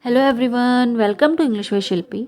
Hello everyone, welcome to English with Shilpi.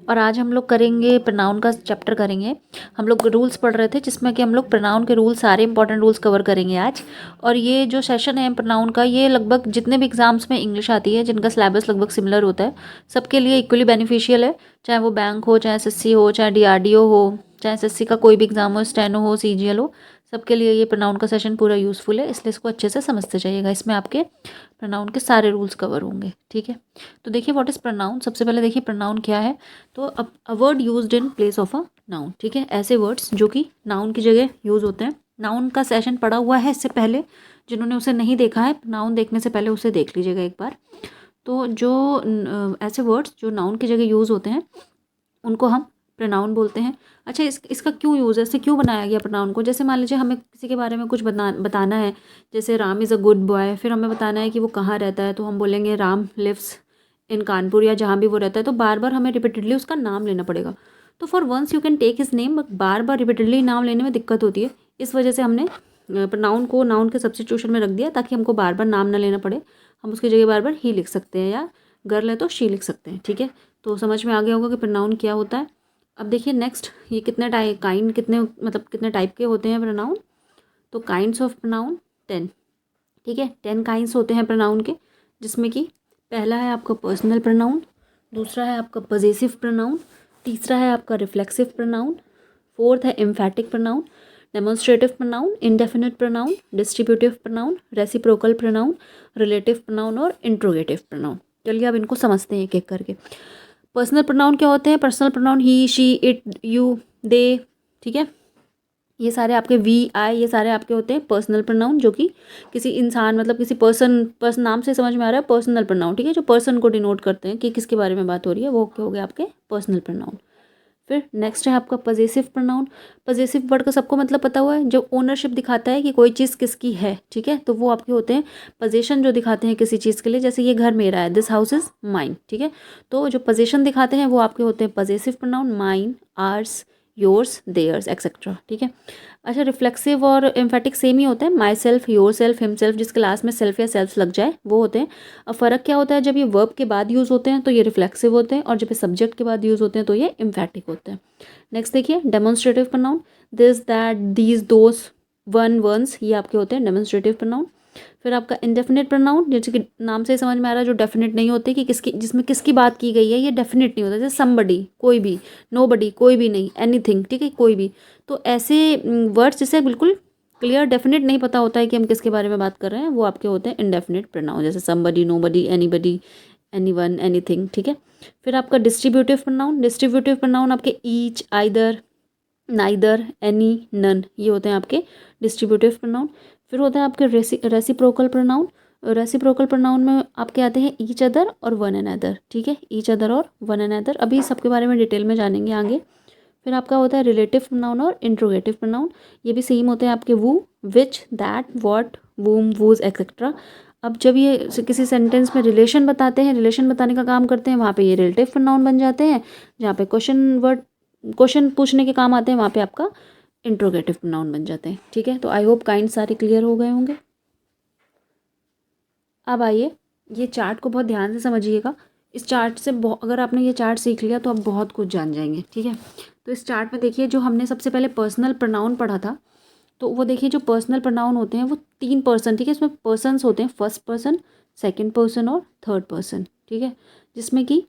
और आज हम लोग करेंगे प्रोनाउन का चैप्टर करेंगे। हम लोग रूल्स पढ़ रहे थे जिसमें कि हम लोग प्रोनाउन के रूल्स, सारे इंपॉर्टेंट रूल्स कवर करेंगे आज। और ये जो सेशन है प्रोनाउन का, ये लगभग जितने भी एग्जाम्स में इंग्लिश आती है जिनका सिलेबस लगभग सिमिलर होता है, सबके लिए इक्वली बेनिफिशियल है। चाहे वो बैंक हो, चाहे एसएससी हो, चाहे डीआरडीओ हो, चाहे एसएससी का कोई भी एग्जाम हो, स्टेनो हो, सीजीएल हो, सबके लिए ये प्रोनाउन का सेशन पूरा यूज़फुल है। इसलिए इसको अच्छे से समझते जाइएगा। इसमें आपके प्रोनाउन के सारे रूल्स कवर होंगे, ठीक है। तो देखिए व्हाट इज़ प्रोनाउन। सबसे पहले देखिए प्रोनाउन क्या है। तो a word used in place of a noun, ठीक है। ऐसे वर्ड्स जो कि नाउन की जगह यूज़ होते हैं। नाउन का सेशन पढ़ा हुआ है इससे पहले, जिन्होंने उसे नहीं देखा है, नाउन देखने से पहले उसे देख लीजिएगा एक बार। तो जो ऐसे वर्ड्स जो नाउन की जगह यूज़ होते हैं उनको हम प्रोनाउन बोलते हैं। अच्छा, इसका क्यों यूज़ है, इससे क्यों बनाया गया प्रोनाउन को। जैसे मान लीजिए हमें किसी के बारे में कुछ बताना है, जैसे Ram is a good boy, फिर हमें बताना है कि वो कहाँ रहता है, तो हम बोलेंगे राम लिव्स इन कानपुर, या जहाँ भी वो रहता है। तो बार बार हमें रिपीटेडली उसका नाम लेना पड़ेगा। तो for once you can take his name, but बार बार रिपीटेडली नाम लेने में दिक्कत होती है। इस वजह से हमने प्रोनाउन को नाउन के सब्स्टिट्यूशन में रख दिया, ताकि हमको बार बार नाम ना लेना पड़े। हम उसकी जगह बार बार ही लिख सकते हैं, या गर्ल है तो शी लिख सकते हैं, ठीक है। तो समझ में आ गया होगा कि प्रोनाउन क्या होता है। अब देखिए नेक्स्ट, ये कितने कितने टाइप के होते हैं प्रोनाउन। तो काइंड्स ऑफ प्रोनाउन 10, ठीक है। 10 काइंड्स होते हैं प्रोनाउन के, जिसमें कि पहला है आपका पर्सनल प्रोनाउन, दूसरा है आपका पजेसिव प्रोनाउन, तीसरा है आपका रिफ्लेक्सिव प्रोनाउन, फोर्थ है एम्फैटिक pronoun, demonstrative pronoun, indefinite pronoun, distributive pronoun, reciprocal pronoun, relative pronoun और इंट्रोगेटिव प्रोनाउन। चलिए अब इनको समझते हैं एक एक करके। पर्सनल प्रोनाउन क्या होते हैं। Personal pronoun he, she, it, you, they, ठीक है। ये सारे आपके वी, आई, ये सारे आपके होते हैं पर्सनल प्रोनाउन, जो कि किसी इंसान मतलब किसी पर्सन नाम से समझ में आ रहा है पर्सनल प्रोनाउन, ठीक है। जो पर्सन को डिनोट करते हैं कि किसके बारे में बात हो रही है, वो क्या हो गए आपके पर्सनल प्रोनाउन। फिर नेक्स्ट है आपका पजेसिव प्रोनाउन। पजेसिव वर्ड का सबको मतलब पता हुआ है, जो ओनरशिप दिखाता है कि कोई चीज़ किसकी है, ठीक है। तो वो आपके होते हैं पोजीशन, जो दिखाते हैं किसी चीज़ के लिए। जैसे ये घर मेरा है, दिस हाउस इज़ माइन, ठीक है। तो जो पोजीशन दिखाते हैं वो आपके होते हैं possessive pronoun, mine, ours, yours, theirs, etcetera, ठीक है। अच्छा, रिफ्लेक्सिव और एम्फेटिक सेम ही होते हैं। My self, your self, himself, जिस क्लास में सेल्फ या सेल्फ लग जाए वो होते हैं। अब फ़र्क क्या होता है, जब ये वर्ब के बाद यूज़ होते हैं तो ये रिफ्लेक्सिव होते हैं, और जब ये सब्जेक्ट के बाद यूज़ होते हैं तो ये एम्फेटिक होते हैं। नेक्स्ट देखिए demonstrative pronoun, this, that, these, those, one, ones, ये आपके होते हैं डेमोन्स्ट्रेटिव प्रोनाउन। फिर आपका इंडेफिनिट प्रोनाउन, जैसे कि नाम से ही समझ में आ रहा है, जो डेफिनेट नहीं होते कि किसकी, जिसमें किसकी बात की गई है, ये डेफिनेट नहीं होता। जैसे समबडी, कोई भी, नोबडी, कोई भी नहीं, एनीथिंग, ठीक है, कोई भी। तो ऐसे वर्ड्स जिसे बिल्कुल क्लियर डेफिनेट नहीं पता होता है कि हम किसके बारे में बात कर रहे हैं, वो आपके होते हैं इंडेफिनिट प्रोनाउन। जैसे somebody, nobody, anybody, anyone, anything, ठीक है। फिर आपका डिस्ट्रीब्यूटिव प्रोनाउन। डिस्ट्रीब्यूटिव प्रोनाउन आपके each, either, neither, any, none, ये होते हैं आपके डिस्ट्रीब्यूटिव प्रोनाउन। फिर होता है आपके रेसिप्रोकल प्रोनाउन। रेसिप्रोकल प्रोनाउन में आपके आते हैं ईच अदर और वन अनदर, ठीक है। ईच अदर और वन अनदर, अभी सबके बारे में डिटेल में जानेंगे आगे। फिर आपका होता है रिलेटिव प्रोनाउन और इंट्रोगेटिव प्रोनाउन। ये भी सेम होते हैं आपके वू, विच, दैट, व्हाट, वूम, वूज, एक्सेट्रा। अब जब ये किसी सेंटेंस में रिलेशन बताते हैं, रिलेशन बताने का काम करते हैं, वहाँ पे ये रिलेटिव प्रोनाउन बन जाते हैं। जहाँ पे क्वेश्चन पूछने के काम आते हैं, वहाँ पे आपका इंट्रोगेटिव प्रोनाउन बन जाते हैं, ठीक है। तो आई होप काइंड सारे क्लियर हो गए होंगे। अब आइए, ये चार्ट को बहुत ध्यान से समझिएगा। इस चार्ट से अगर आपने ये चार्ट सीख लिया तो आप बहुत कुछ जान जाएंगे, ठीक है। तो इस चार्ट में देखिए, जो हमने सबसे पहले पर्सनल प्रोनाउन पढ़ा था, तो वो देखिए जो पर्सनल प्रोनाउन होते हैं वो 3 पर्सन, ठीक है। इसमें पर्सन्स होते हैं, फर्स्ट पर्सन, सेकंड पर्सन और थर्ड पर्सन, ठीक है। जिसमें कि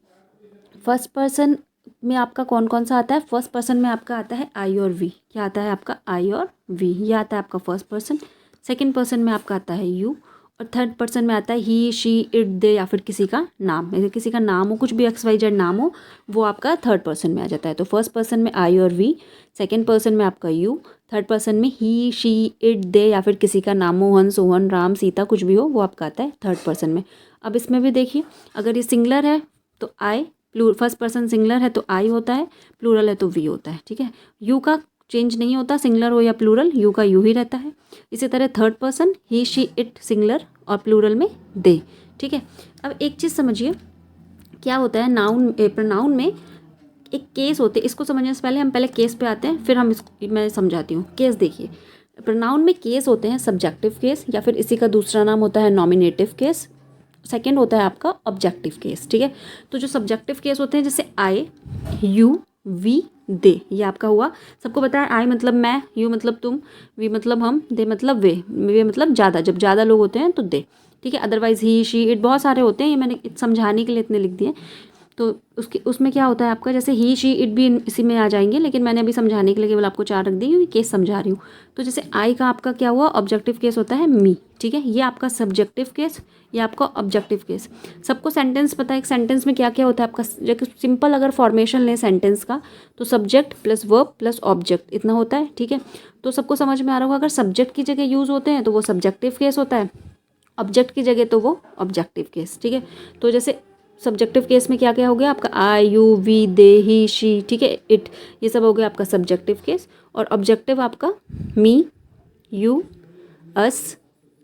फर्स्ट पर्सन में आपका कौन कौन सा आता है। फर्स्ट पर्सन में आपका आता है आई और वी। क्या आता है आपका आई और वी, ये आता है आपका फर्स्ट पर्सन। सेकंड पर्सन में आपका आता है यू, और थर्ड पर्सन में आता है ही, शी, इट, दे, या फिर किसी का नाम, यदि किसी का नाम हो, कुछ भी XYZ नाम हो, वो आपका थर्ड पर्सन में आ जाता है। तो फर्स्ट पर्सन में आई और वी, सेकंड पर्सन में आपका यू, थर्ड पर्सन में ही, शी, इट, दे, या फिर किसी का नाम, मोहन, सोहन, राम, सीता, कुछ भी हो, वो आपका आता है थर्ड पर्सन में। अब इसमें भी देखिए, अगर ये सिंगलर है तो आई, फर्स्ट पर्सन सिंगलर है तो आई होता है, प्लूरल है तो वी होता है, ठीक है। यू का चेंज नहीं होता, सिंगलर हो या प्लूरल, यू का यू ही रहता है। इसी तरह third person he, she, it, singular, और प्लूरल में दे, ठीक है। अब एक चीज़ समझिए, क्या होता है प्रोनाउन में एक केस होते हैं। इसको समझने से पहले हम पहले केस पे आते हैं, फिर मैं समझाती हूँ। केस देखिए, प्रोनाउन में केस होते हैं, सब्जेक्टिव केस, या फिर इसी का दूसरा नाम होता है नॉमिनेटिव केस, सेकंड होता है आपका ऑब्जेक्टिव केस, ठीक है। तो जो सब्जेक्टिव केस होते हैं जैसे आई, यू, वी, दे, ये आपका हुआ। सबको पता है आई मतलब मैं, यू मतलब तुम, वी मतलब हम, दे मतलब वे मतलब ज़्यादा, जब ज़्यादा लोग होते हैं तो दे, ठीक है। अदरवाइज ही, शी, इट बहुत सारे होते हैं, ये मैंने समझाने के लिए इतने लिख दिए। तो उसमें क्या होता है आपका, जैसे ही, शी, इट भी इसी में आ जाएंगे, लेकिन मैंने अभी समझाने के लिए केवल आपको 4 रख दी क्योंकि केस समझा रही हूँ। तो जैसे आई का आपका क्या हुआ, ऑब्जेक्टिव केस होता है मी, ठीक है। ये आपका सब्जेक्टिव केस, ये आपका ऑब्जेक्टिव केस। सबको सेंटेंस पता है, एक सेंटेंस में क्या क्या होता है आपका, सिंपल अगर फॉर्मेशन लें सेंटेंस का तो subject plus verb plus object इतना होता है, ठीक है। तो सबको समझ में आ रहा होगा, अगर सब्जेक्ट की जगह यूज़ होते हैं तो वो सब्जेक्टिव केस होता है, ऑब्जेक्ट की जगह तो वो ऑब्जेक्टिव केस, ठीक है। तो जैसे सब्जेक्टिव केस में क्या क्या हो गया आपका, I, you, we, they, he, she, ठीक है, इट, ये सब हो गया आपका सब्जेक्टिव केस। और ऑब्जेक्टिव आपका मी, यू, अस,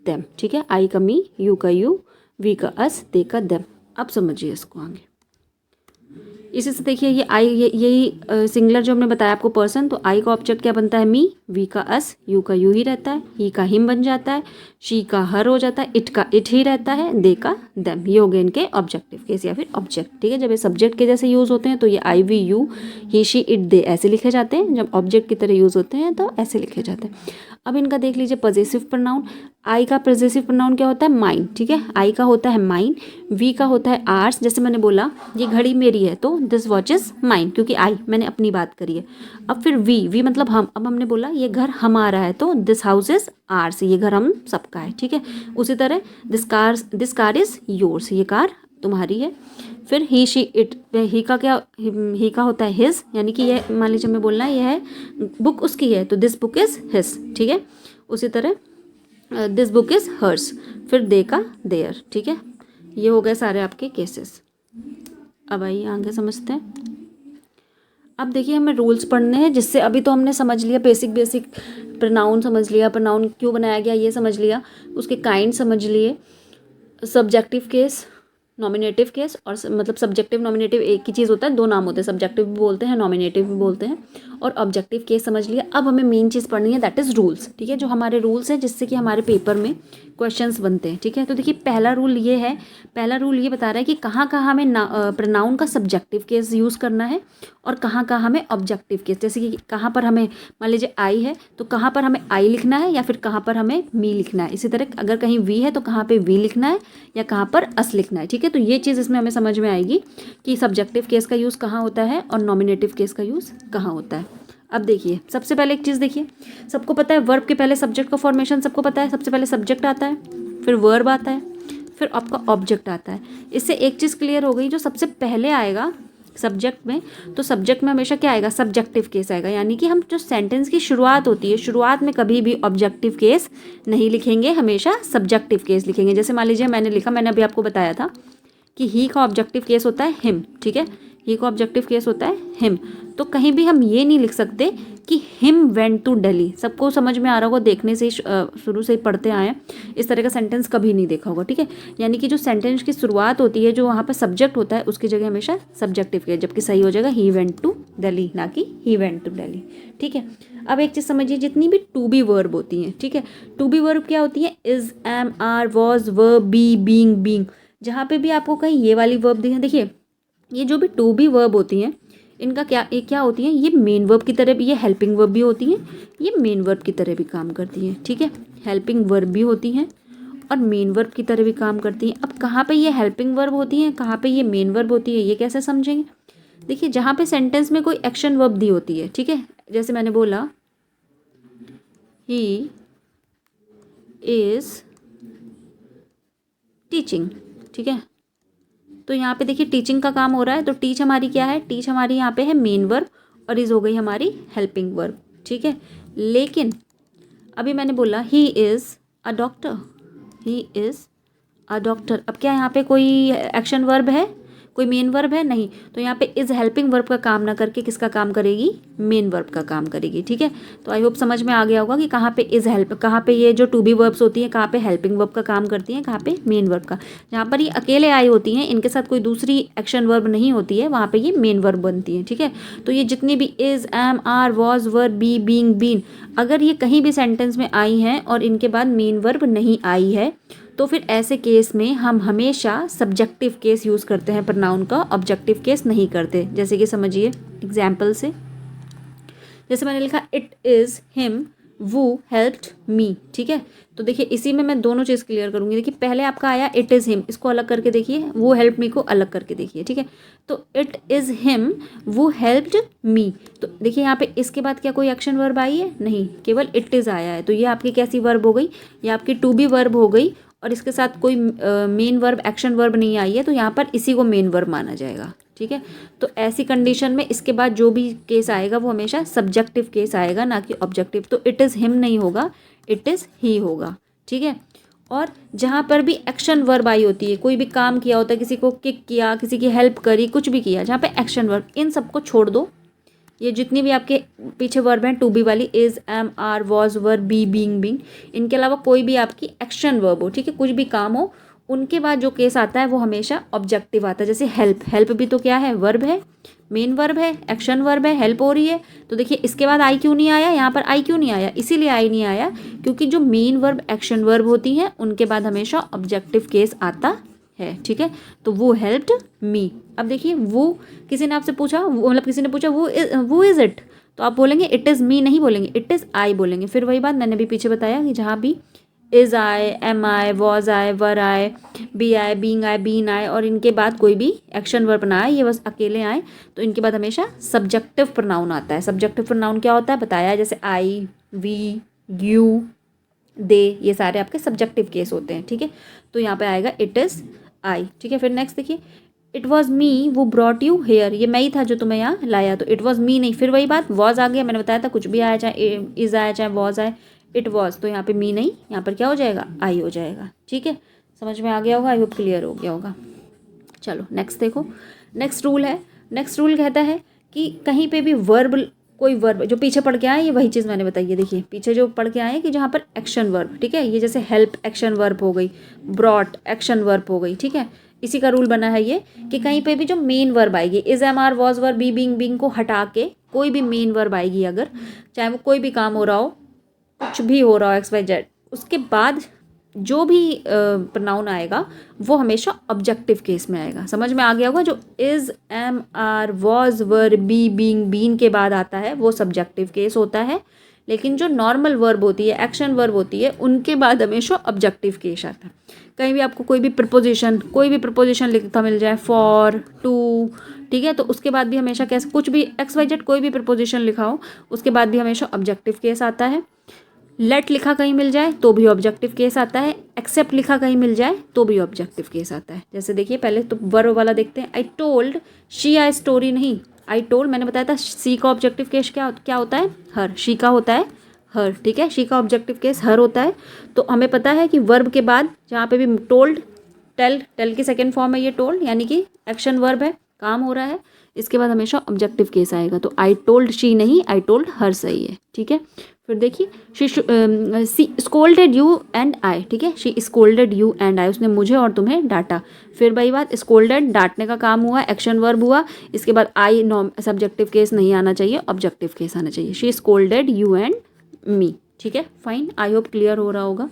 देम, ठीक है। आई का मी, यू का यू, वी का अस, दे का देम। अब समझिए इसको आगे। इसी से देखिए ये आई, यही सिंगुलर जो हमने बताया आपको पर्सन, तो आई का ऑब्जेक्ट क्या बनता है मी, वी का अस, यू का यू ही रहता है, ही का हिम बन जाता है, शी का हर हो जाता है, इट का इट ही रहता है, दे का देम। ये हो गए इनके ऑब्जेक्टिव केस या फिर ऑब्जेक्ट, ठीक है। जब ये सब्जेक्ट के जैसे यूज़ होते हैं तो ये I, we, you, he, she, it, they ऐसे लिखे जाते हैं, जब ऑब्जेक्ट की तरह यूज़ होते हैं तो ऐसे लिखे जाते हैं। अब इनका देख लीजिए पॉजेसिव प्रोनाउन। आई का पॉजेसिव प्रोनाउन क्या होता है, माइन, ठीक है। आई का होता है माइन, वी का होता है आर्स, जैसे मैंने बोला ये घड़ी मेरी है तो दिस वॉच इज माइन, क्योंकि आई मैंने अपनी बात करी है। अब फिर वी मतलब हम, अब हमने बोला ये घर हमारा है तो दिस हाउस इज आर्स, ये घर हम सबका है, ठीक है। उसी तरह दिस कार इज योर्स, ये कार तुम्हारी है। फिर ही, शी, इट, ही का क्या, ही का होता है हिज, यानी कि ये मान लीजिए हमें बोलना है ये है बुक उसकी है तो दिस बुक इज हिज, ठीक है। उसी तरह दिस बुक इज हर्स, फिर दे का देयर, ठीक है। ये हो गए सारे आपके केसेस। अब आइए आगे समझते हैं। अब देखिए हमें रूल्स पढ़ने हैं, जिससे अभी तो हमने समझ लिया बेसिक प्रोनाउन समझ लिया, प्रोनाउन क्यों बनाया गया ये समझ लिया, उसके काइंड समझ लिए, सब्जेक्टिव केस, नॉमिनेटिव केस, और मतलब सब्जेक्टिव नॉमिनेटिव एक ही चीज़ होता है, दो नाम होते हैं, सब्जेक्टिव भी बोलते हैं नॉमिनेटिव भी बोलते हैं, और ऑब्जेक्टिव केस समझ लिया। अब हमें मेन चीज़ पढ़नी है, दैट इज़ रूल्स, ठीक है। जो हमारे रूल्स हैं जिससे कि हमारे पेपर में क्वेश्चंस बनते हैं, ठीक है। तो देखिए पहला रूल ये है, पहला रूल ये बता रहा है कि कहाँ कहाँ हमें प्रोनाउन का सब्जेक्टिव केस यूज़ करना है और कहाँ कहाँ हमें ऑब्जेक्टिव केस, जैसे कि कहाँ पर हमें मान लीजिए आई है तो कहाँ पर हमें आई लिखना है या फिर कहाँ पर हमें मी लिखना है। इसी तरह अगर कहीं वी है तो कहाँ पे वी लिखना है या कहाँ पर अस लिखना है, ठीक है। तो ये चीज़ इसमें हमें समझ में आएगी कि सब्जेक्टिव केस का यूज़ कहाँ होता है और नॉमिनेटिव केस का यूज़ कहाँ होता है। अब देखिए सबसे पहले एक चीज़ देखिए, सबको पता है वर्ब के पहले सब्जेक्ट का फॉर्मेशन सबको पता है, सबसे पहले सब्जेक्ट आता है, फिर वर्ब आता है, फिर आपका ऑब्जेक्ट आता है। इससे एक चीज़ क्लियर हो गई, जो सबसे पहले आएगा सब्जेक्ट में, तो सब्जेक्ट में हमेशा क्या आएगा, सब्जेक्टिव केस आएगा। यानी कि हम जो सेंटेंस की शुरुआत होती है, शुरुआत में कभी भी ऑब्जेक्टिव केस नहीं लिखेंगे, हमेशा सब्जेक्टिव केस लिखेंगे। जैसे मान लीजिए मैंने लिखा, मैंने अभी आपको बताया था कि ही का ऑब्जेक्टिव केस होता है हिम, ठीक है, ही का ऑब्जेक्टिव केस होता है हिम। तो कहीं भी हम ये नहीं लिख सकते कि हिम वेंट टू दिल्ली। सबको समझ में आ रहा होगा, देखने से ही शुरू से ही पढ़ते आए हैं, इस तरह का सेंटेंस कभी नहीं देखा होगा, ठीक है। यानी कि जो सेंटेंस की शुरुआत होती है, जो वहाँ पर सब्जेक्ट होता है, उसकी जगह हमेशा सब्जेक्टिव केस, जबकि सही हो जाएगा ही वेंट टू दिल्ली, ना कि ही वेंट टू दिल्ली, ठीक है। अब एक चीज़ समझिए, जितनी भी टू बी वर्ब होती हैं, ठीक है, टू बी वर्ब क्या होती है, is, am, are, was, verb, be, being. जहाँ पे भी आपको कहीं ये वाली वर्ब दी है, देखिए ये जो भी टू बी वर्ब होती हैं, इनका क्या होती हैं, ये मेन वर्ब की तरह भी, ये हेल्पिंग वर्ब भी होती हैं, ये मेन वर्ब की तरह भी काम करती हैं, ठीक है। हेल्पिंग वर्ब भी होती हैं और मेन वर्ब की तरह भी काम करती हैं। अब कहाँ पे ये हेल्पिंग वर्ब होती हैं, कहाँ पे ये मेन वर्ब होती है, ये कैसे समझेंगे। देखिए जहाँ पे सेंटेंस में कोई एक्शन वर्ब दी होती है, ठीक है, जैसे मैंने बोला ही इज़ टीचिंग, ठीक है, तो यहाँ पे देखिए टीचिंग का काम हो रहा है, तो टीच हमारी क्या है, टीच हमारी यहाँ पे है मेन वर्ब और इज़ हो गई हमारी हेल्पिंग वर्ब, ठीक है। लेकिन अभी मैंने बोला he is a doctor, he is a doctor, अब क्या यहाँ पे कोई एक्शन वर्ब है, कोई मेन वर्ब है, नहीं, तो यहाँ पे इज़ हेल्पिंग वर्ब का काम ना करके किसका काम करेगी, मेन वर्ब का काम करेगी, ठीक है। तो आई होप समझ में आ गया होगा कि कहाँ पे इज़ हेल्प, कहाँ पे ये जो टू बी वर्ब्स होती हैं कहाँ पे हेल्पिंग वर्ब का काम करती हैं, कहाँ पे मेन वर्ब का। जहाँ पर ये अकेले आई होती हैं, इनके साथ कोई दूसरी एक्शन वर्ब नहीं होती है, वहाँ पर ये मेन वर्ब बनती है, ठीक है। तो ये जितनी भी is, am, are, was, were, be, being, been, अगर ये कहीं भी सेंटेंस में आई हैं और इनके बाद मेन वर्ब नहीं आई है, तो तो फिर ऐसे केस में हम हमेशा सब्जेक्टिव केस यूज़ करते हैं प्रोनाउन का, ऑब्जेक्टिव केस नहीं करते। जैसे कि समझिए एग्जाम्पल से, जैसे मैंने लिखा इट इज़ हिम वो हेल्प्ड मी, ठीक है। तो देखिए इसी में मैं दोनों चीज़ क्लियर करूँगी। देखिए पहले आपका आया इट इज़ हिम, इसको अलग करके देखिए, वो हेल्प मी को अलग करके देखिए, ठीक है। तो इट इज़ हिम वो हेल्प्ड मी, तो देखिए यहाँ पे इसके बाद क्या कोई एक्शन वर्ब आई है? नहीं, केवल इट इज़ आया है। तो ये आपकी कैसी वर्ब हो गई? ये आपकी टू बी वर्ब हो गई, और इसके साथ कोई मेन वर्ब एक्शन वर्ब नहीं आई है, तो यहाँ पर इसी को मेन वर्ब माना जाएगा, ठीक है। तो ऐसी कंडीशन में इसके बाद जो भी केस आएगा वो हमेशा सब्जेक्टिव केस आएगा, ना कि ऑब्जेक्टिव। तो इट इज़ हिम नहीं होगा, इट इज़ ही होगा, ठीक है। और जहाँ पर भी एक्शन वर्ब आई होती है, कोई भी काम किया होता है, किसी को किक किया, किसी की हेल्प करी, कुछ भी किया, जहाँ पे एक्शन वर्ब, इन सबको छोड़ दो। ये जितनी भी आपके पीछे वर्ब हैं टू बी वाली, is, am, are, was, were, be, being, इनके अलावा कोई भी आपकी एक्शन वर्ब हो, ठीक है, कुछ भी काम हो, उनके बाद जो केस आता है वो हमेशा ऑब्जेक्टिव आता है। जैसे हेल्प, हेल्प भी तो क्या है? वर्ब है, मेन वर्ब है, एक्शन वर्ब है, हेल्प हो रही है। तो देखिए इसके बाद आई क्यों नहीं आया? यहाँ पर आई क्यों नहीं आया? इसीलिए आई नहीं आया क्योंकि जो मेन वर्ब एक्शन वर्ब होती हैं उनके बाद हमेशा ऑब्जेक्टिव केस आता है, ठीक है। तो वो हेल्प्ड मी। अब देखिए वो किसी ने आपसे पूछा, मतलब किसी ने पूछा वो इज़ इट, तो आप बोलेंगे इट इज़ मी नहीं बोलेंगे, इट इज़ आई बोलेंगे। फिर वही बात मैंने भी पीछे बताया कि जहाँ भी is I, am I, was I, were I, be I, being I, been I, और इनके बाद कोई भी एक्शन वर्ब ना आए, ये बस अकेले आए, तो इनके बाद हमेशा सब्जेक्टिव प्रोनाउन आता है। सब्जेक्टिव प्रोनाउन क्या होता है बताया है, जैसे आई, वी, यू, दे, ये सारे आपके सब्जेक्टिव केस होते हैं, ठीक है। तो यहाँ पे आएगा इट इज़ आई, ठीक है। फिर नेक्स्ट देखिए, इट वॉज मी वो ब्रॉट यू हेयर, ये मैं ही था जो तुम्हें यहाँ लाया, तो इट वॉज मी नहीं। फिर वही बात, वॉज आ गया, मैंने बताया था कुछ भी आया, चाहे इज़ आया चाहे वॉज आए, इट वॉज, तो यहाँ पे मी नहीं, यहाँ पर क्या हो जाएगा? आई हो जाएगा, ठीक है। समझ में आ गया होगा, आई होप क्लियर हो गया होगा। चलो नेक्स्ट देखो, नेक्स्ट रूल है। नेक्स्ट रूल कहता है कि कहीं पे भी वर्ब, कोई वर्ब जो पीछे पढ़ के आए, ये वही चीज़ मैंने बताई है। देखिए पीछे जो पढ़ के आए कि जहाँ पर एक्शन वर्ब, ठीक है, ये जैसे हेल्प एक्शन वर्ब हो गई, ब्रॉट एक्शन वर्ब हो गई, ठीक है। इसी का रूल बना है ये कि कहीं पे भी जो मेन वर्ब आएगी, is, am, are, was, were, be, being को हटा के कोई भी मेन वर्ब आएगी अगर, चाहे वो कोई भी काम हो रहा हो, कुछ भी हो रहा हो, एक्स वाई जेड, उसके बाद जो भी प्रोनाउन आएगा वो हमेशा ऑब्जेक्टिव केस में आएगा। समझ में आ गया होगा। जो is, am, are, was, were, be, being, been के बाद आता है वो सब्जेक्टिव केस होता है, लेकिन जो नॉर्मल वर्ब होती है, एक्शन वर्ब होती है, उनके बाद हमेशा ऑब्जेक्टिव केस आता है। कहीं भी आपको कोई भी प्रपोजिशन लिखता मिल जाए, फॉर, टू, ठीक है, तो उसके बाद भी हमेशा कैसे, कुछ भी एक्स वाई जेड कोई भी प्रपोजिशन लिखा हो, उसके बाद भी हमेशा ऑब्जेक्टिव केस आता है। लेट लिखा कहीं मिल जाए तो भी ऑब्जेक्टिव केस आता है, एक्सेप्ट लिखा कहीं मिल जाए तो भी ऑब्जेक्टिव केस आता है। जैसे देखिए पहले तो वर्ब वाला देखते हैं, I told she I story, नहीं, आई टोल्ड मैंने बताया था, सी का ऑब्जेक्टिव केस क्या होता है? हर। शी का होता है हर, ठीक है, शी का ऑब्जेक्टिव केस हर होता है। तो हमें पता है कि वर्ब के बाद जहाँ पे भी टोल्ड, टेल की सेकेंड फॉर्म है ये टोल्ड, यानी कि एक्शन वर्ब है, काम हो रहा है, इसके बाद हमेशा ऑब्जेक्टिव केस आएगा। तो आई टोल्ड शी नहीं, आई टोल्ड हर सही है, ठीक है। फिर देखिए she scolded you and I, ठीक है, she scolded you and I, उसने मुझे और तुम्हें डांटा। फिर वही बात, स्कोल्डेड डांटने का काम हुआ, एक्शन वर्ब हुआ, इसके बाद आई सब्जेक्टिव केस नहीं आना चाहिए, ऑब्जेक्टिव केस आना चाहिए। She scolded you and me, ठीक है, फाइन, आई होप क्लियर हो रहा होगा।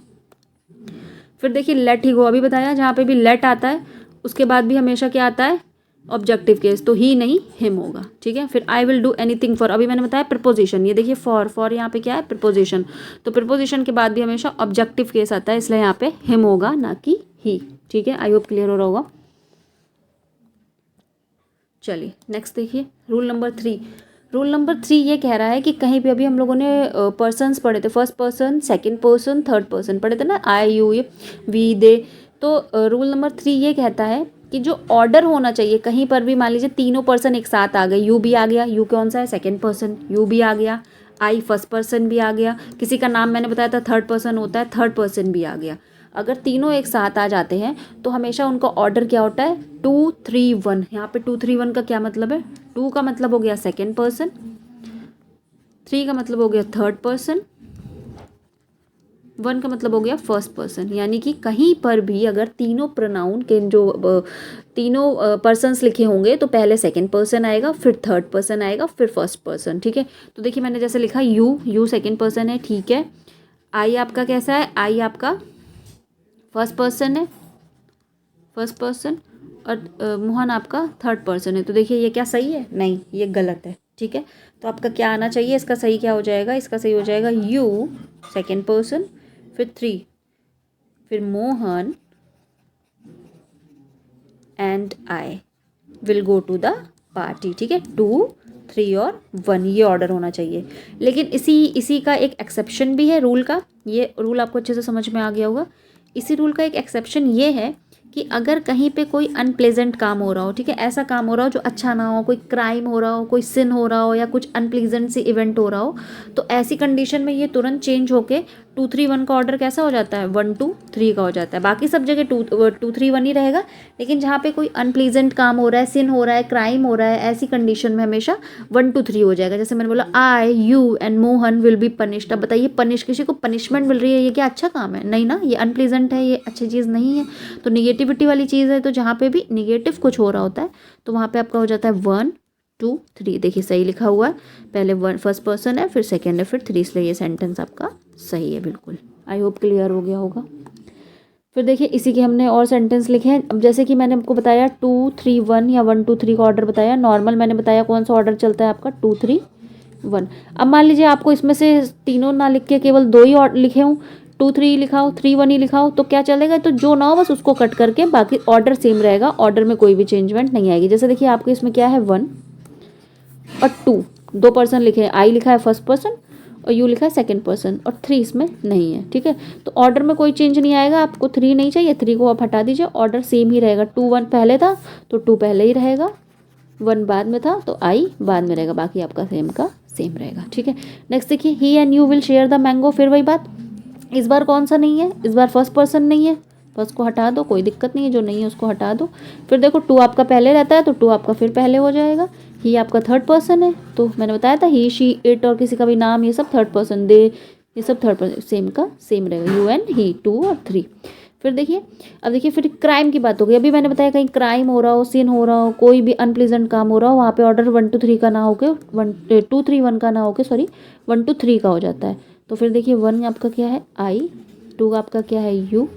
फिर देखिए लेट ही गो, अभी बताया जहाँ पे भी लेट आता है उसके बाद भी हमेशा क्या आता है? ऑब्जेक्टिव केस, तो ही नहीं हिम होगा, ठीक है। फिर I will do anything for, अभी मैंने बताया प्रपोजिशन, ये देखिए फॉर यहाँ पे क्या है? प्रपोजिशन, तो प्रपोजिशन के बाद भी हमेशा ऑब्जेक्टिव केस आता है, इसलिए यहाँ पे हिम होगा ना कि ही, ठीक है। आई होप क्लियर हो रहा होगा। चलिए नेक्स्ट देखिए, रूल नंबर 3। रूल नंबर 3 ये कह रहा है कि कहीं पे अभी हम लोगों ने पर्सन्स पढ़े थे, first person, second person, third person पढ़े थे ना, आई, यू, वी, दे। तो रूल नंबर 3 ये कहता है कि जो ऑर्डर होना चाहिए कहीं पर भी, मान लीजिए तीनों पर्सन एक साथ आ गए, यू भी आ गया, यू कौन सा है? सेकंड पर्सन, यू भी आ गया, आई फर्स्ट पर्सन भी आ गया, किसी का नाम मैंने बताया था थर्ड पर्सन होता है, थर्ड पर्सन भी आ गया। अगर तीनों एक साथ आ जाते हैं तो हमेशा उनका ऑर्डर क्या होता है? 2, 3, 1। यहाँ पे 2, 3, 1 का क्या मतलब है? 2 का मतलब हो गया सेकेंड पर्सन, 3 का मतलब हो गया थर्ड पर्सन, 1 का मतलब हो गया फर्स्ट पर्सन। यानी कि कहीं पर भी अगर तीनों प्रोनाउन के जो तीनों पर्सन्स लिखे होंगे तो पहले सेकंड पर्सन आएगा, फिर थर्ड पर्सन आएगा, फिर फर्स्ट पर्सन, ठीक है। तो देखिए मैंने जैसे लिखा यू सेकंड पर्सन है, ठीक है। आई आपका कैसा है? आई आपका फर्स्ट पर्सन है, फर्स्ट पर्सन, और मोहन आपका थर्ड पर्सन है। तो देखिए ये क्या सही है? नहीं, ये गलत है। ठीक है, तो आपका क्या आना चाहिए? इसका सही क्या हो जाएगा? इसका सही हो जाएगा यू सेकेंड पर्सन, फिर 3, फिर Mohan and I will go to the party. ठीक है, 2, 3 और 1 ये ऑर्डर होना चाहिए। लेकिन इसी का एक एक्सेप्शन भी है रूल का। ये रूल आपको अच्छे से समझ में आ गया होगा। इसी रूल का एक एक्सेप्शन ये है कि अगर कहीं पे कोई अनप्लेजेंट काम हो रहा हो, ठीक है, ऐसा काम हो रहा हो जो अच्छा ना हो, कोई क्राइम हो रहा हो, कोई सिन हो रहा हो, या कुछ अनप्लेजेंट सी इवेंट हो रहा हो, तो ऐसी कंडीशन में ये तुरंत चेंज होके 2, 3, 1 का ऑर्डर कैसा हो जाता है? 1, 2, 3 का हो जाता है। बाकी सब जगह 2, 3, 1 ही रहेगा। लेकिन जहाँ पे कोई अनप्लेजेंट काम हो रहा है, सिन हो रहा है, क्राइम हो रहा है, ऐसी कंडीशन में हमेशा 1, 2, 3 हो जाएगा। जैसे मैंने बोला I, you and Mohan will be punished. अब बताइए, किसी को पनिशमेंट मिल रही है, ये क्या अच्छा काम है? नहीं ना, ये अनप्लेजेंट है, ये अच्छी चीज़ नहीं है। तो निगेटिविटी वाली चीज़ है। तो जहाँ पे भी निगेटिव कुछ हो रहा होता है तो वहाँ पे आपका हो जाता है 1, 2, 3। देखिए सही लिखा हुआ है, पहले 1 फर्स्ट पर्सन है, फिर सेकेंड है, फिर 3, इसलिए ये सेंटेंस आपका सही है बिल्कुल। आई होप क्लियर हो गया होगा। फिर देखिए इसी के हमने और सेंटेंस लिखे हैं। अब जैसे कि मैंने आपको बताया 2, 3, 1 या 1, 2, 3 का ऑर्डर बताया। नॉर्मल मैंने बताया कौन सा ऑर्डर चलता है आपका? 2, 3, 1। अब मान लीजिए आपको इसमें से तीनों ना लिख के केवल 2 ही लिखे हूँ, 2, 3 लिखा हो, 3, 1 ही लिखा हो, तो क्या चलेगा? तो जो ना हो बस उसको कट करके बाकी ऑर्डर सेम रहेगा, ऑर्डर में कोई भी चेंजमेंट नहीं आएगी। जैसे देखिए आपके इसमें क्या है 1 और 2, 2 पर्सन लिखे हैं, आई लिखा है फर्स्ट पर्सन और यू लिखा है सेकंड पर्सन, और 3 इसमें नहीं है। ठीक है, तो ऑर्डर में कोई चेंज नहीं आएगा। आपको 3 नहीं चाहिए, 3 को आप हटा दीजिए, ऑर्डर सेम ही रहेगा। 2, 1 पहले था तो 2 पहले ही रहेगा, 1 बाद में था तो आई बाद में रहेगा, बाकी आपका सेम का सेम रहेगा। ठीक है, नेक्स्ट देखिए he and you will share the mango. फिर वही बात, इस बार कौन सा नहीं है? इस बार फर्स्ट पर्सन नहीं है, फर्स्ट को हटा दो, कोई दिक्कत नहीं है, जो नहीं है उसको हटा दो। फिर देखो 2 आपका पहले रहता है तो 2 आपका फिर पहले हो जाएगा। ही आपका थर्ड पर्सन है, तो मैंने बताया था ही, शी, इट और किसी का भी नाम, ये सब थर्ड पर्सन, दे, ये सब थर्ड पर्सन, सेम का सेम रहेगा। यू एंड ही, 2 और 3। फिर देखिए, अब देखिए फिर क्राइम की बात हो गई। अभी मैंने बताया कहीं क्राइम हो रहा हो, सीन हो रहा हो, कोई भी अनप्लीजेंट काम हो रहा हो, वहाँ पे ऑर्डर 1, 2, 3 का ना होके 2, 3, 1 का ना होके 1, 2, 3 का हो जाता है। तो फिर देखिए 1 आपका क्या है? आई, 2 आपका क्या है? यू,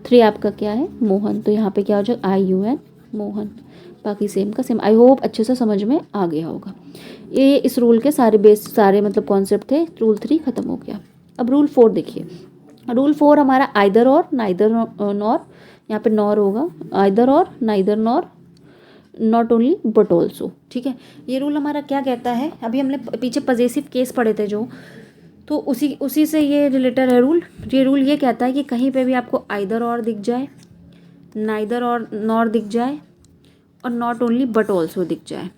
3 आपका क्या है? मोहन। तो यहाँ पे क्या हो जाएगा? आई, यू एंड मोहन, बाकी सेम का सेम। आई होप अच्छे से समझ में आ गया होगा। ये इस रूल के सारे मतलब कॉन्सेप्ट थे। रूल 3 खत्म हो गया। अब रूल 4 देखिए। रूल 4 हमारा आइदर और, नाइदर नॉर, यहाँ पे नॉर होगा, आइदर और, neither nor, not only but also. ठीक है, ये रूल हमारा क्या कहता है? अभी हमने पीछे पजेसिव केस पढ़े थे जो, तो उसी से ये रिलेटेड है रूल। ये रूल ये कहता है कि कहीं पे भी आपको आइदर और दिख जाए, नाइदर और नॉर दिख जाए, और नॉट ओनली बट ऑल्सो दिख जाए,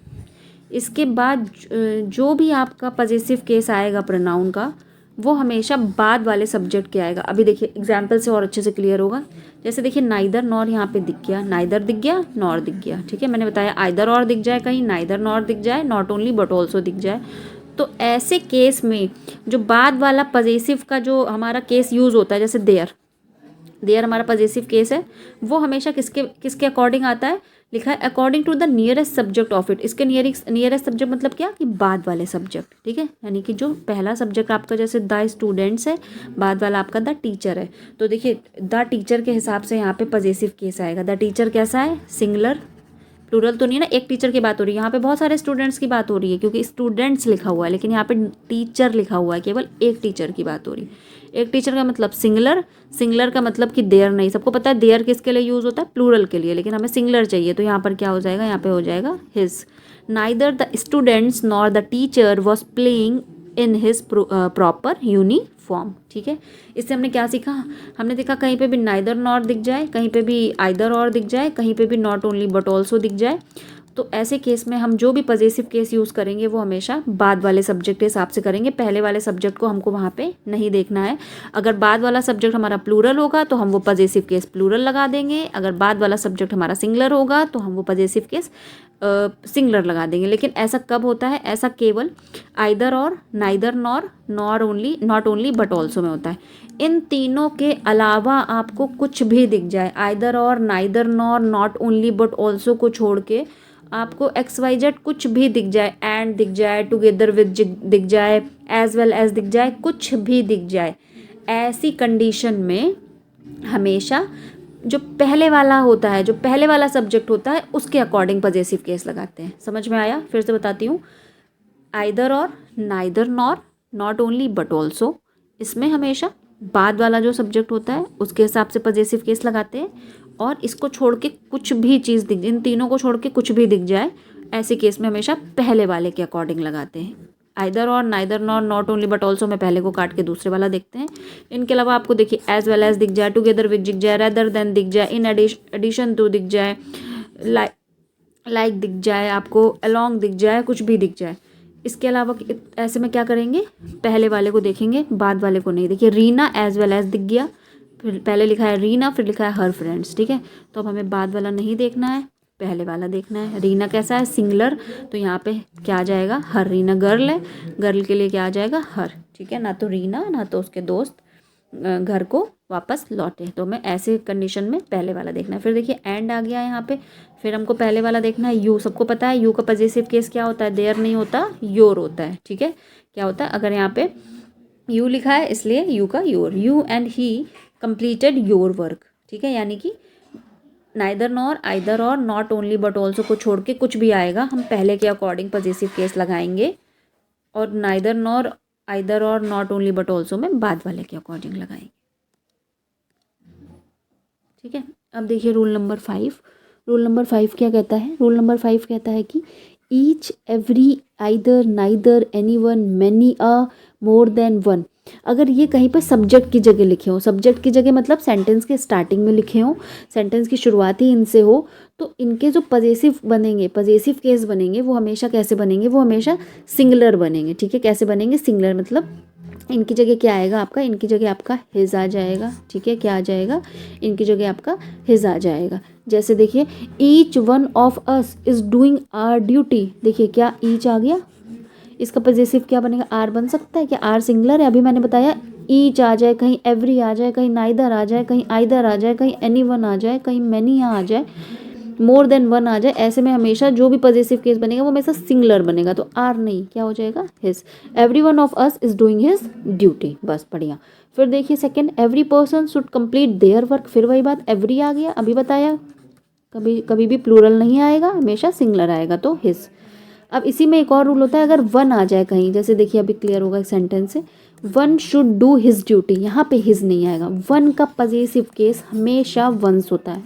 इसके बाद जो भी आपका पजेसिव केस आएगा प्रोनाउन का, वो हमेशा बाद वाले सब्जेक्ट के आएगा। अभी देखिए एग्जाम्पल से और अच्छे से क्लियर होगा। जैसे देखिए नाइदर नॉर यहाँ पे दिख गया, नाइदर दिख गया, नॉर दिख गया। ठीक है, मैंने बताया आइदर और दिख जाए कहीं, नाइदर नॉर दिख जाए, नॉट ओनली बट ऑल्सो दिख जाए। तो ऐसे केस में जो बाद वाला पजेसिव का जो हमारा केस यूज़ होता है, जैसे देयर हमारा पजेसिव केस है, वो हमेशा किसके अकॉर्डिंग आता है? लिखा है according to the nearest subject of it. इसके नियरेस्ट सब्जेक्ट मतलब क्या? कि बाद वाले सब्जेक्ट। ठीक है, यानी कि जो पहला सब्जेक्ट आपका जैसे द स्टूडेंट्स है, बाद वाला आपका द टीचर है। तो देखिए द टीचर के हिसाब से यहाँ पे पजेसिव केस आएगा। द टीचर कैसा है? सिंगुलर, प्लूरल तो नहीं है ना, एक टीचर की बात हो रही है। यहाँ पे बहुत सारे स्टूडेंट्स की बात हो रही है क्योंकि स्टूडेंट्स लिखा हुआ है, लेकिन यहाँ पे टीचर लिखा हुआ है, केवल एक टीचर की बात हो रही है। एक टीचर का मतलब सिंगुलर, सिंगुलर का मतलब कि देयर नहीं। सबको पता है देयर किसके लिए यूज़ होता है? प्लूरल के लिए, लेकिन हमें सिंगुलर चाहिए, तो यहाँ पर क्या हो जाएगा? यहाँ पे हो जाएगा his. Neither the students nor the teacher was playing in his proper uniform. ठीक है, इससे हमने क्या सीखा? हमने देखा कहीं पे भी नाइदर नॉर दिख जाए, कहीं पे भी आइदर और दिख जाए, कहीं पे भी नॉट ओनली बट ऑल्सो दिख जाए, तो ऐसे केस में हम जो भी पजेसिव केस यूज़ करेंगे वो हमेशा बाद वाले सब्जेक्ट के हिसाब से करेंगे। पहले वाले सब्जेक्ट को हमको वहाँ पे नहीं देखना है। अगर बाद वाला सब्जेक्ट हमारा प्लूरल होगा तो हम वो पजेसिव केस प्लूरल लगा देंगे। अगर बाद वाला सब्जेक्ट हमारा सिंगुलर होगा तो हम वो पजेसिव केस सिंगुलर लगा देंगे। लेकिन ऐसा कब होता है? ऐसा केवल आइदर और, neither nor, nor only, not only but also में होता है। इन तीनों के अलावा आपको कुछ भी दिख जाए, आइदर और, neither nor, not only but also को छोड़ के आपको XYZ कुछ भी दिख जाए, एंड दिख जाए, टुगेदर विद दिख जाए, एज वेल एज दिख जाए, कुछ भी दिख जाए, ऐसी कंडीशन में हमेशा जो पहले वाला होता है, जो पहले वाला सब्जेक्ट होता है, उसके अकॉर्डिंग पजेसिव केस लगाते हैं। समझ में आया? फिर से बताती हूँ, आइदर और, neither nor, not only but also, इसमें हमेशा बाद वाला जो सब्जेक्ट होता है उसके हिसाब से पजेसिव केस लगाते हैं। और इसको छोड़ के कुछ भी चीज़ दिख, इन तीनों को छोड़ के कुछ भी दिख जाए, ऐसे केस में हमेशा पहले वाले के अकॉर्डिंग लगाते हैं। आइदर और, neither nor, not only but also में पहले को काट के दूसरे वाला देखते हैं। इनके अलावा आपको देखिए एज वेल एज दिख जाए, टुगेदर विद दिख जाए, रेदर देन दिख जाए, इन एडिशन टू दिख जाए, लाइक दिख जाए, आपको अलॉन्ग दिख जाए, कुछ भी दिख जाए। इसके अलावा ऐसे में क्या करेंगे, पहले वाले को देखेंगे, बाद वाले को नहीं। देखिए रीना एज वेल एज दिख गया, फिर पहले लिखा है रीना, फिर लिखा है हर फ्रेंड्स, ठीक है। तो अब हमें बाद वाला नहीं देखना है, पहले वाला देखना है। रीना कैसा है, सिंगुलर, तो यहाँ पे क्या आ जाएगा, हर। रीना गर्ल है, गर्ल के लिए क्या आ जाएगा, हर, ठीक है। ना तो रीना ना तो उसके दोस्त घर को वापस लौटे, तो हमें ऐसे कंडीशन में पहले वाला देखना है। फिर देखिए एंड आ गया यहाँ पे, फिर हमको पहले वाला देखना है। यू, सबको पता है यू का पजेसिव केस क्या होता है, देयर नहीं होता, योर होता है, ठीक है। क्या होता है, अगर यहाँ पे यू लिखा है इसलिए यू का your, you and he completed your work, ठीक है। यानी कि नाइदर नॉर, आइदर और, नॉट ओनली बट ऑल्सो को छोड़ के कुछ भी आएगा, हम पहले के अकॉर्डिंग पजेसिव केस लगाएंगे। और नाइदर नॉर, आइदर और, नॉट ओनली बट ऑल्सो में बाद वाले के अकॉर्डिंग लगाएंगे, ठीक है। अब देखिए रूल नंबर 5। रूल नंबर 5 क्या कहता है, रूल नंबर 5 कहता है कि each, every, either, neither, any one, many, a, more than one. अगर ये कहीं पर सब्जेक्ट की जगह लिखे हो, सब्जेक्ट की जगह मतलब सेंटेंस के स्टार्टिंग में लिखे हो, सेंटेंस की शुरुआत ही इनसे हो, तो इनके जो पजेसिव बनेंगे, पजेसिव केस बनेंगे, वो हमेशा कैसे बनेंगे, वो हमेशा सिंगुलर बनेंगे, ठीक है। कैसे बनेंगे, सिंगुलर, मतलब इनकी जगह क्या आएगा आपका, इनकी जगह आपका हिज आ जाएगा, ठीक है। क्या आ जाएगा, इनकी जगह आपका हिज आ जाएगा। जैसे देखिए each one of us is doing our duty, देखिए क्या ईच आ गया, इसका पजेसिव क्या बनेगा, आर बन सकता है क्या, आर सिंगुलर है। अभी मैंने बताया ईच आ जाए, कहीं एवरी आ जाए, कहीं नाइदर आ जाए, कहीं आइदर आ जाए, कहीं एनी वन आ जाए, कहीं मैनी आ जाए, मोर देन वन आ जाए, ऐसे में हमेशा जो भी पजेसिव केस बनेगा वो हमेशा सिंगुलर बनेगा, तो आर नहीं, क्या हो जाएगा, his. Every one of us is doing his duty, बस बढ़िया। फिर देखिए second, every person should complete their work, फिर वही बात, एवरी आ गया, अभी बताया कभी कभी भी प्लूरल नहीं आएगा, हमेशा सिंगुलर आएगा, तो हिज। अब इसी में एक और रूल होता है, अगर वन आ जाए कहीं, जैसे देखिए अभी क्लियर होगा एक सेंटेंस से, one should do his duty, यहाँ पे हिज नहीं आएगा। वन का पजेसिव केस हमेशा वंस होता है,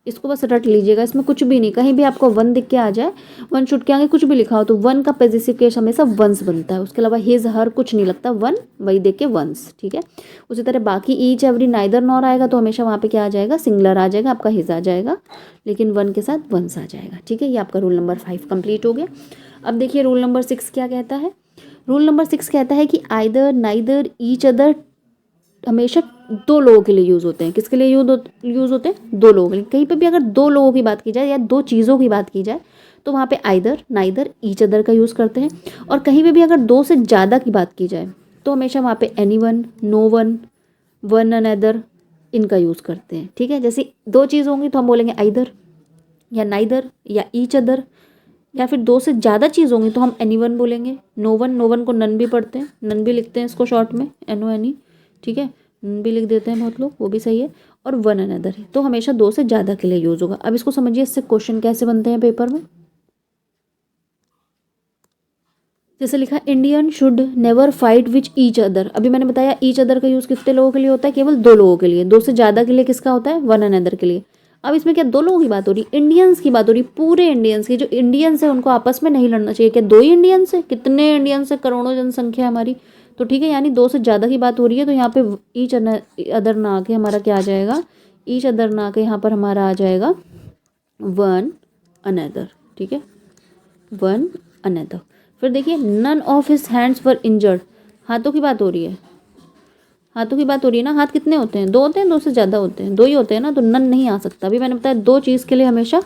इसको बस रट लीजिएगा, इसमें कुछ भी नहीं, कहीं भी आपको वन दिख के आ जाए, वन शुड के आगे कुछ भी लिखा हो, तो वन का पजेसिव केस हमेशा वंस बनता है, उसके अलावा हिज, हर कुछ नहीं लगता, वन वही देख के वंस, ठीक है। उसी तरह बाकी ईच, एवरी, नाइदर, नॉर आएगा तो हमेशा वहाँ पे क्या आ जाएगा, सिंगुलर आ जाएगा, आपका हिज आ जाएगा, लेकिन वन के साथ वंस आ जाएगा, ठीक है। ये आपका रूल नंबर 5 कंप्लीट हो गया। अब देखिए रूल नंबर 6 क्या कहता है। रूल नंबर 6 कहता है कि आइदर, नाइदर, ईच अदर हमेशा दो लोगों के लिए यूज़ होते हैं। किसके लिए यूज़ होते हैं, दो लोगों के लिए। कहीं पे भी अगर दो लोगों की बात की जाए या दो चीज़ों की बात की जाए तो वहाँ पे आइदर, नाइदर, ईच अदर का यूज़ करते हैं। और कहीं पे भी अगर दो से ज़्यादा की बात की जाए तो हमेशा वहाँ पे any one, no one, one another, इनका यूज़ करते हैं, ठीक है। जैसे दो चीज़ होंगी तो हम बोलेंगे आइदर या नाइदर या ईच अदर, या फिर दो से ज़्यादा चीज़ होंगी तो हम एनी वन बोलेंगे। नो वन, नो वन को नन भी पढ़ते हैं, नन भी लिखते हैं इसको शॉर्ट में, एनो एनी, ठीक है, नन भी लिख देते हैं बहुत लोग, वो भी सही है। और वन अनदर है, तो हमेशा दो से ज़्यादा के लिए यूज़ होगा। अब इसको समझिए, इससे क्वेश्चन कैसे बनते हैं पेपर में। जैसे लिखा Indian should never fight which each other, अभी मैंने बताया ईच अदर का यूज़ कितने लोगों के लिए होता है, केवल दो लोगों के लिए। दो से ज़्यादा के लिए किसका होता है, वन अनदर के लिए। अब इसमें क्या दो लोगों की बात हो रही, इंडियंस की बात हो रही, पूरे इंडियंस की। जो इंडियंस है उनको आपस में नहीं लड़ना चाहिए। क्या दो ही इंडियंस है, कितने इंडियंस है, करोड़ों जनसंख्या है हमारी, तो ठीक है। यानी दो से ज़्यादा की बात हो रही है, तो यहाँ पे ईच अदर ना आके हमारा क्या आ जाएगा, ईच अदर ना आके यहाँ पर हमारा आ जाएगा वन अनदर, ठीक है, वन अनदर। फिर देखिए none of his hands were injured, हाथों की बात हो रही है, हाथों की बात हो रही है ना। हाथ कितने होते हैं, दो होते हैं, दो से ज़्यादा होते हैं, दो ही होते हैं ना, तो नन नहीं आ सकता। अभी मैंने बताया दो चीज़ के लिए हमेशा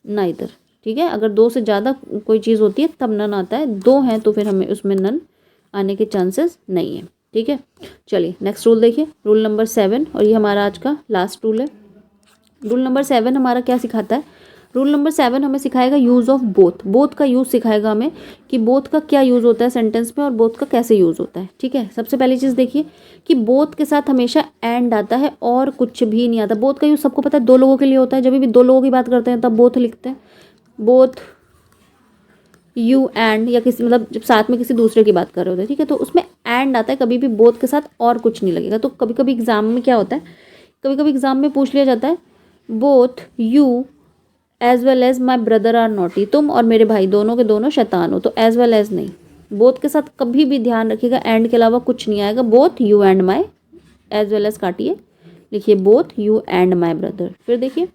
नाइदर, ठीक है। अगर दो से ज़्यादा कोई चीज़ होती है तब नन आता है, दो हैं तो फिर हमें उसमें नन आने के चांसेस नहीं है, ठीक है। चलिए नेक्स्ट रूल देखिए, रूल नंबर 7, और ये हमारा आज का लास्ट रूल है। रूल नंबर 7 हमारा क्या सिखाता है, रूल नंबर 7 हमें सिखाएगा यूज़ ऑफ बोथ। बोथ का यूज़ सिखाएगा हमें कि बोथ का क्या यूज़ होता है सेंटेंस में और बोथ का कैसे यूज़ होता है। ठीक है, सबसे पहली चीज़ देखिए कि बोथ के साथ हमेशा एंड आता है और कुछ भी नहीं आता। बोथ का यूज़ सबको पता है, दो लोगों के लिए होता है। जब भी दो लोगों की बात करते हैं तब बोथ लिखते हैं, बोथ, यू, एंड, या किसी मतलब जब साथ में किसी दूसरे की बात कर रहे होते हैं। ठीक है, तो उसमें एंड आता है, कभी भी बोथ के साथ और कुछ नहीं लगेगा। तो कभी कभी एग्जाम में क्या होता है, कभी कभी एग्जाम में पूछ लिया जाता है both you as well as my brother are naughty, तुम और मेरे भाई दोनों के दोनों शैतान हो। तो एज वेल एज नहीं, बोथ के साथ कभी भी ध्यान रखिएगा एंड के अलावा कुछ नहीं आएगा। Both you and my, as well as काटिए, लिखिए both you and my brother. फिर देखिए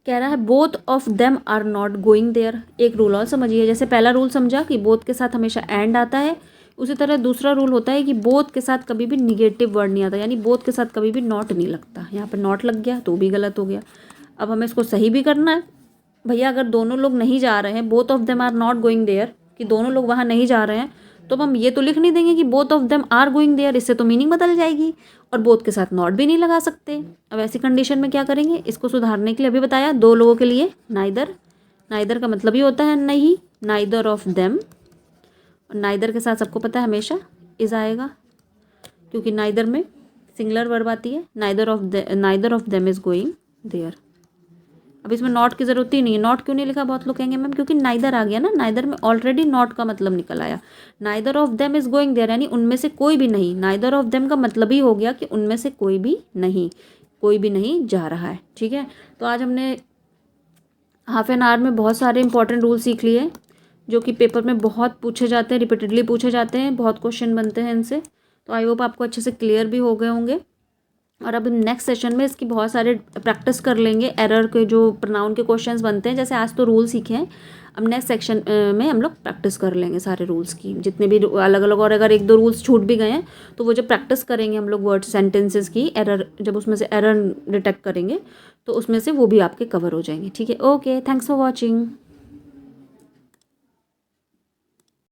कह रहा है both of them are not going there. एक रूल और समझिए, जैसे पहला रूल समझा कि बोथ के साथ हमेशा एंड आता है, उसी तरह दूसरा रूल होता है कि बोथ के साथ कभी भी निगेटिव वर्ड नहीं आता, यानी बोथ के साथ कभी भी नॉट नहीं लगता। यहाँ पर नॉट लग गया तो भी गलत हो गया। अब हमें इसको सही भी करना है भैया। अगर दोनों लोग नहीं जा रहे हैं, both of them are not going there, कि दोनों लोग वहाँ नहीं जा रहे हैं, तो हम ये तो लिख नहीं देंगे कि both of them are going there, इससे तो मीनिंग बदल जाएगी। और बोथ के साथ नॉट भी नहीं लगा सकते। अब ऐसी कंडीशन में क्या करेंगे, इसको सुधारने के लिए अभी बताया, दो लोगों के लिए नाइदर, नाइदर का मतलब ही होता है नहीं, नाइदर ऑफ देम। नाइदर के साथ सबको पता है हमेशा इज आएगा, क्योंकि नाइदर में सिंगुलर वर्ब आती है। Neither of them is going there. अब इसमें नॉट की ज़रूरत ही नहीं है। नॉट क्यों नहीं लिखा, बहुत लोग कहेंगे मैम क्योंकि नाइदर आ गया ना, नाइदर में ऑलरेडी नॉट का मतलब निकल आया। Neither of them is going there यानी उनमें से कोई भी नहीं। नाइदर ऑफ देम का मतलब ही हो गया कि उनमें से कोई भी नहीं, कोई भी नहीं जा रहा है। ठीक है, तो आज हमने हाफ एन आवर में बहुत सारे इंपॉर्टेंट रूल सीख लिए जो कि पेपर में बहुत पूछे जाते हैं, रिपीटेडली पूछे जाते हैं, बहुत क्वेश्चन बनते हैं इनसे। तो आई होप आपको अच्छे से क्लियर भी हो गए होंगे। और अब नेक्स्ट सेशन में इसकी बहुत सारे प्रैक्टिस कर लेंगे, एरर के जो प्रोनाउन के क्वेश्चंस बनते हैं। जैसे आज तो रूल सीखे हैं, अब नेक्स्ट सेक्शन में हम लोग प्रैक्टिस कर लेंगे सारे रूल्स की, जितने भी अलग अलग। और अगर एक दो रूल्स छूट भी गए हैं तो वो जब प्रैक्टिस करेंगे हम लोग वर्ड सेंटेंसेस की, एरर जब उसमें से एरर डिटेक्ट करेंगे तो उसमें से वो भी आपके कवर हो जाएंगे। ठीक है, ओके, थैंक्स फॉर वॉचिंग।